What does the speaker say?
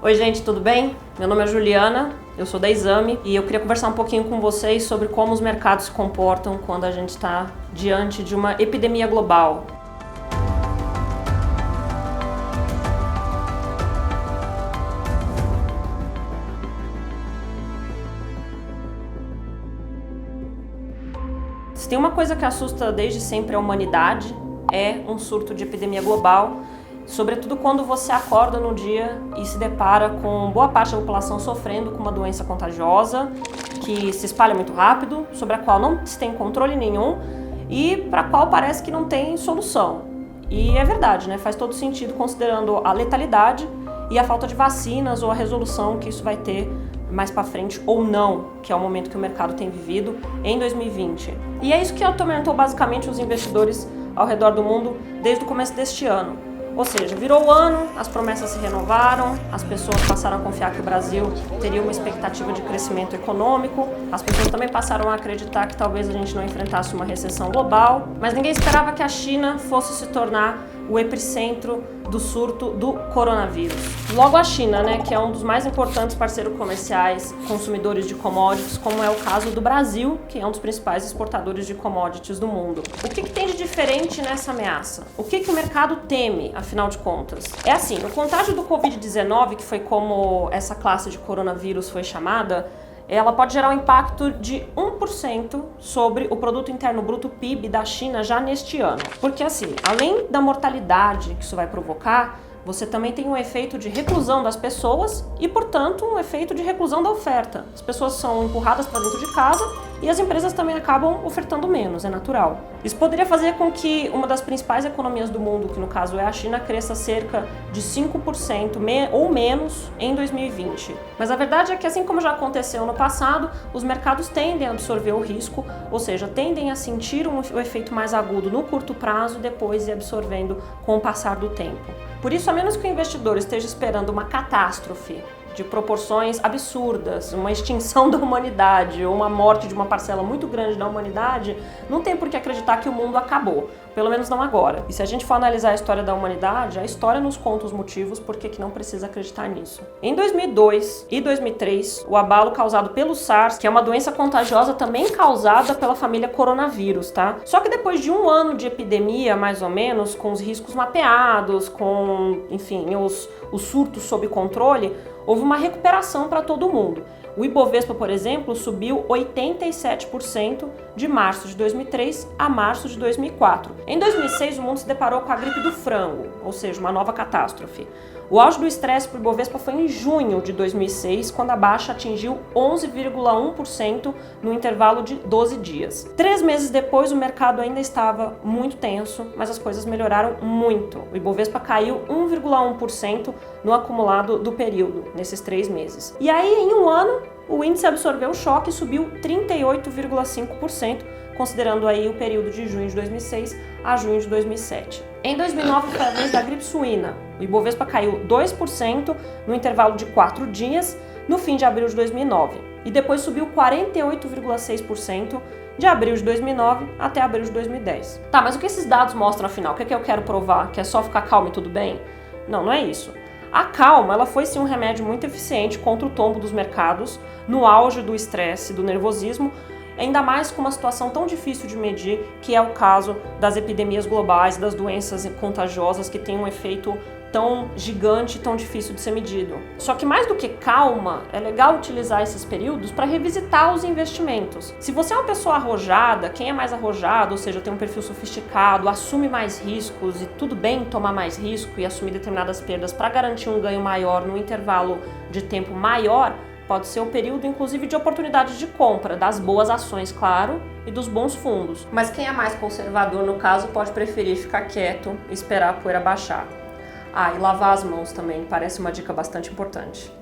Oi gente, tudo bem? Meu nome é Juliana, eu sou da Exame e eu queria conversar um pouquinho com vocês sobre como os mercados se comportam quando a gente está diante de uma epidemia global. Se tem uma coisa que assusta desde sempre a humanidade, é um surto de epidemia global, sobretudo quando você acorda no dia e se depara com boa parte da população sofrendo com uma doença contagiosa, que se espalha muito rápido, sobre a qual não se tem controle nenhum e para a qual parece que não tem solução. E é verdade, né? Faz todo sentido considerando a letalidade e a falta de vacinas ou a resolução que isso vai ter mais para frente ou não, que é o momento que o mercado tem vivido em 2020. E é isso que atormentou basicamente os investidores ao redor do mundo desde o começo deste ano. Ou seja, virou o ano, as promessas se renovaram, as pessoas passaram a confiar que o Brasil teria uma expectativa de crescimento econômico, as pessoas também passaram a acreditar que talvez a gente não enfrentasse uma recessão global, mas ninguém esperava que a China fosse se tornar o epicentro do surto do coronavírus. Logo a China, né, que é um dos mais importantes parceiros comerciais, consumidores de commodities, como é o caso do Brasil, que é um dos principais exportadores de commodities do mundo. O que tem de diferente nessa ameaça? O que o mercado teme, afinal de contas? É assim, o contágio do Covid-19, que foi como essa classe de coronavírus foi chamada, ela pode gerar um impacto de 1% sobre o Produto Interno Bruto PIB da China já neste ano. Porque assim, além da mortalidade que isso vai provocar, você também tem um efeito de reclusão das pessoas e, portanto, um efeito de reclusão da oferta. As pessoas são empurradas para dentro de casa e as empresas também acabam ofertando menos, é natural. Isso poderia fazer com que uma das principais economias do mundo, que no caso é a China, cresça cerca de 5% ou menos em 2020. Mas a verdade é que, assim como já aconteceu no passado, os mercados tendem a absorver o risco, ou seja, tendem a sentir o efeito mais agudo no curto prazo e depois ir absorvendo com o passar do tempo. Por isso, a menos que o investidor esteja esperando uma catástrofe de proporções absurdas, uma extinção da humanidade ou uma morte de uma parcela muito grande da humanidade, não tem por que acreditar que o mundo acabou, pelo menos não agora. E se a gente for analisar a história da humanidade, a história nos conta os motivos por que não precisa acreditar nisso. Em 2002 e 2003, o abalo causado pelo SARS, que é uma doença contagiosa também causada pela família coronavírus, tá? Só que depois de um ano de epidemia, mais ou menos, com os riscos mapeados, com, enfim, os surtos sob controle, houve uma recuperação para todo mundo. O Ibovespa, por exemplo, subiu 87% de março de 2003 a março de 2004. Em 2006, o mundo se deparou com a gripe do frango, ou seja, uma nova catástrofe. O auge do estresse para o Ibovespa foi em junho de 2006, quando a baixa atingiu 11,1% no intervalo de 12 dias. 3 meses depois, o mercado ainda estava muito tenso, mas as coisas melhoraram muito. O Ibovespa caiu 1,1% no acumulado do período, nesses 3 meses. E aí, em um ano, o índice absorveu o choque e subiu 38,5%, considerando aí o período de junho de 2006 a junho de 2007. Em 2009 foi a vez da gripe suína. O Ibovespa caiu 2% no intervalo de 4 dias, no fim de abril de 2009. E depois subiu 48,6% de abril de 2009 até abril de 2010. Tá, mas o que esses dados mostram afinal? O que eu quero provar? Que é só ficar calmo e tudo bem? Não, não é isso. A calma, ela foi sim um remédio muito eficiente contra o tombo dos mercados, no auge do estresse, do nervosismo, ainda mais com uma situação tão difícil de medir, que é o caso das epidemias globais, das doenças contagiosas que têm um efeito tão gigante e tão difícil de ser medido. Só que mais do que calma, é legal utilizar esses períodos para revisitar os investimentos. Se você é uma pessoa arrojada, quem é mais arrojado, ou seja, tem um perfil sofisticado, assume mais riscos e tudo bem tomar mais risco e assumir determinadas perdas para garantir um ganho maior no intervalo de tempo maior, pode ser um período, inclusive, de oportunidade de compra, das boas ações, claro, e dos bons fundos. Mas quem é mais conservador, no caso, pode preferir ficar quieto e esperar a poeira baixar. Ah, e lavar as mãos também, parece uma dica bastante importante.